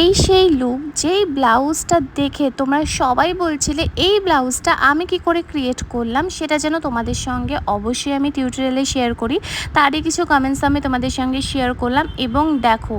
এই সেই লুক যেই ব্লাউজটা দেখে তোমরা সবাই বলছিলে এই ব্লাউজটা আমি কি করে ক্রিয়েট করলাম, সেটা যেন তোমাদের সঙ্গে অবশ্যই আমি টিউটোরিয়ালে শেয়ার করি। তারই কিছু কমেন্টস আমি তোমাদের সঙ্গে শেয়ার করলাম। এবং দেখো,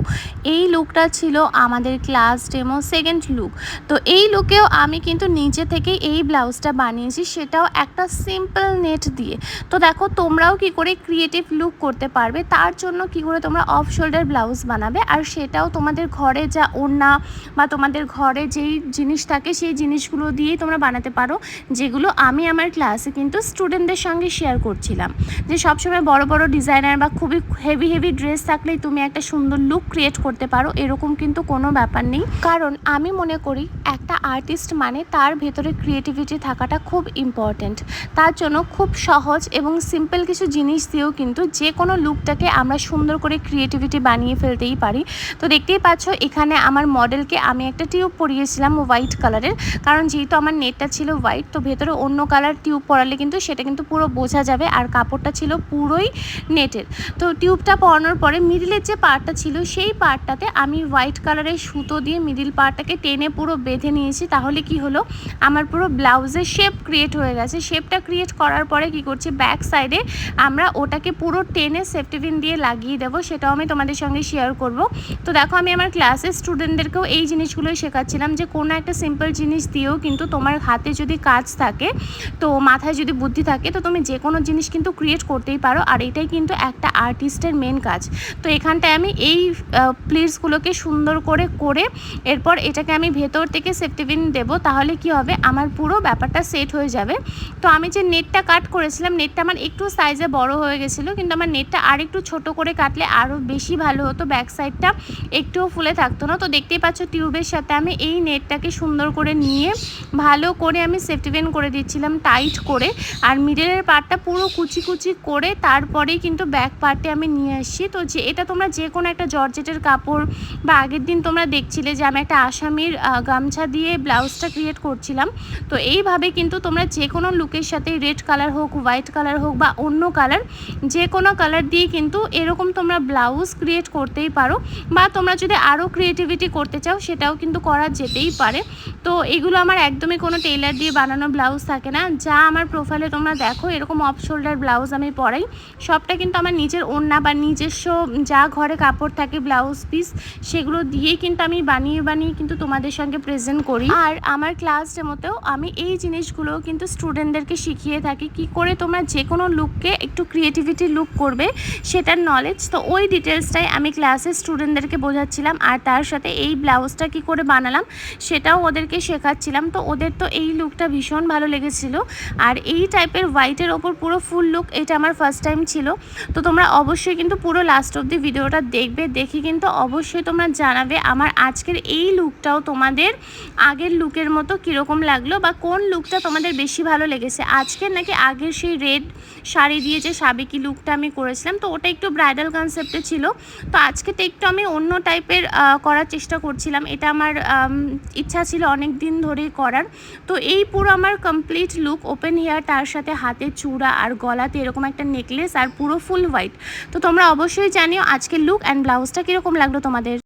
এই লুকটা ছিল আমাদের ক্লাস ডেমো সেকেন্ড লুক। তো এই লুকেও আমি কিন্তু নিজে থেকেই এই ব্লাউজটা বানিয়েছি, সেটাও একটা সিম্পল নেট দিয়ে। তো দেখো, তোমরাও কি করে ক্রিয়েটিভ লুক করতে পারবে, তার জন্য কি করে তোমরা অফ শোল্ডার ব্লাউজ বানাবে, আর সেটাও তোমাদের ঘরে যা ওড়না বা তোমাদের ঘরে যেই জিনিস থাকে সেই জিনিসগুলো দিয়েই তোমরা বানাতে পারো, যেগুলো আমি আমার ক্লাসে কিন্তু স্টুডেন্টদের সঙ্গে শেয়ার করছিলাম। যে সবসময় বড় বড় ডিজাইনার বা খুবই হেভি হেভি ড্রেস থাকলেই তুমি একটা সুন্দর লুক ক্রিয়েট করতে পারো, এরকম কিন্তু কোনো ব্যাপার নেই। কারণ আমি মনে করি একটা আর্টিস্ট মানে তার ভেতরে ক্রিয়েটিভিটি থাকাটা খুব ইম্পর্ট্যান্ট। তার জন্য খুব সহজ এবং সিম্পল কিছু জিনিস দিয়েও কিন্তু যে কোনো লুকটাকে আমরা সুন্দর করে ক্রিয়েটিভিটি বানিয়ে ফেলতেই পারি। তো দেখতেই পাচ্ছ, এখানে আমার মডেলকে আমি একটা টিউব পরিয়েছিলাম হোয়াইট কালারের, কারণ যেহেতু আমার নেটটা ছিল হোয়াইট, তো ভেতরে অন্য কালার টিউব পরালে কিন্তু সেটা কিন্তু পুরো বোঝা যাবে, আর কাপড়টা ছিল পুরোই নেটের। তো টিউবটা পরানোর পরে মিডিলের যে পার্টটা ছিল সেই পার্টটাতে আমি হোয়াইট কালারের সুতো দিয়ে মিডিল পার্টটাকে টেনে পুরো বেঁধে নিয়েছি। তাহলে কি হলো, আমার পুরো ব্লাউজের শেপ ক্রিয়েট হয়ে গেছে। শেপটা ক্রিয়েট করার পরে কি করছি, ব্যাক সাইডে আমরা ওটাকে পুরো টেনে সেফটি পিন দিয়ে লাগিয়ে দেবো, সেটাও আমি তোমাদের সঙ্গে শেয়ার করব। তো দেখো, আমি আমার ক্লাসের স্টুডেন্টদেরকেও এই জিনিসগুলোই শেখাচ্ছিলাম যে কোনো একটা সিম্পল জিনিস দিয়েও কিন্তু তোমার হাতে যদি কাজ থাকে, তো মাথায় যদি বুদ্ধি থাকে, তো তুমি যে কোনো জিনিস কিন্তু ক্রিয়েট করতেই পারো। আর এটাই কিন্তু একটা আর্টিস্টের মেন কাজ। তো এখানটায় আমি এই প্লিটসগুলোকে সুন্দর করে এরপর এটাকে আমি ভেতর থেকে সেফটি পিন দেবো, তাহলে কি হবে, আমার পুরো ব্যাপারটা সেট হয়ে যাবে। তো আমি যে নেটটা কাট করেছিলাম, নেটটা আমার একটু সাইজে বড় হয়ে গেছিলো, কিন্তু আমার নেটটা আর একটু ছোটো করে কাটলে আরও বেশি ভালো হতো, ব্যাক সাইডটা একটুও ফুলে থাকতো না। তো দেখতেই পাচ্ছ, টিউবের সাথে আমি এই নেটটাকে সুন্দর করে নিয়ে ভালো করে আমি সেফটি পিন করে দিচ্ছিলাম টাইট করে, আর মিডলের পার্টটা পুরো কুচি কুচি করে তারপরেই কিন্তু ব্যাক পার্টে আমি নিয়ে আসছি। তো যে এটা তোমরা যে কোনো একটা জর্জেটের কাপড়, বা আগের দিন তোমরা দেখছিলে যে আমি একটা আসামির গামছা দিয়ে ব্লাউজটা ক্রিয়েট করছিলাম, তো এইভাবে কিন্তু তোমরা যে কোনো লুকের সাথে রেড কালার হোক, হোয়াইট কালার হোক, বা অন্য কালার, যে কোনো কালার দিয়ে কিন্তু এরকম তোমরা ব্লাউজ ক্রিয়েট করতেই পারো। বা তোমরা যদি আরও ক্রিয়েটিভিটি করতে চাও, সেটাও কিন্তু করা যেতেই পারে। তো এগুলো আমার একদমই কোনো টেইলার দিয়ে বানানো ব্লাউজ থাকে না। যা আমার প্রোফাইলে তোমরা দেখো এরকম অফ শোল্ডার ব্লাউজ আমি পরাই, সবটা কিন্তু আমার নিজের ওড়না বা নিজস্ব যা ঘরে কাপড় থাকে ব্লাউজ পিস, সেগুলো দিয়েই কিন্তু আমি বানিয়ে কিন্তু তোমাদের সঙ্গে প্রেজেন্ট করি। আর আমার ক্লাস ডেমোতেও আমি এই জিনিসগুলো কিন্তু স্টুডেন্টদেরকে শিখিয়ে থাকি, কি করে তোমরা যে কোনো লুককে একটু ক্রিয়েটিভিটি লুক করবে, সেটার নলেজ। তো ওই ডিটেলসটাই আমি ক্লাসের স্টুডেন্টদেরকে বোঝাচ্ছিলাম, আর তার সাথে এই ব্লাউজটা কি করে বানালাম সেটাও ওদেরকে শেখাচ্ছিলাম। তো ওদের তো এই লুকটা ভীষণ ভালো লেগেছিলো। আর এই টাইপের হোয়াইটের ওপর পুরো ফুল লুক, এটা আমার ফার্স্ট টাইম ছিল। তো তোমরা অবশ্যই কিন্তু পুরো লাস্ট অবধি ভিডিওটা দেখবে, দেখি কিন্তু অবশ্যই তোমরা জানাবে আমার আজকের এই লুকটাও তোমাদের আগের লুকের মতো কীরকম লাগলো, বা কোন লুকটা তোমাদের বেশি ভালো লেগেছে, আজকের নাকি আগের সেই রেড শাড়ি দিয়ে যে সাবেকি লুকটা আমি করেছিলাম। তো ওটা একটু ব্রাইডাল কনসেপ্টে ছিল, তো আজকেটা একটু আমি অন্য টাইপের করার চেষ্টা করছিলাম। এটা আমার ইচ্ছা ছিল অনেক দিন ধরেই করার। তো এই পুরো আমার কমপ্লিট লুক, ওপেন হেয়ার, তার সাথে হাতে চূড়া আর গলাতে এরকম একটা নেকলেস, আর পুরো ফুল হোয়াইট। তো তোমরা অবশ্যই জানিও আজকের লুক অ্যান্ড ব্লাউজটা কীরকম লাগলো তোমাদের।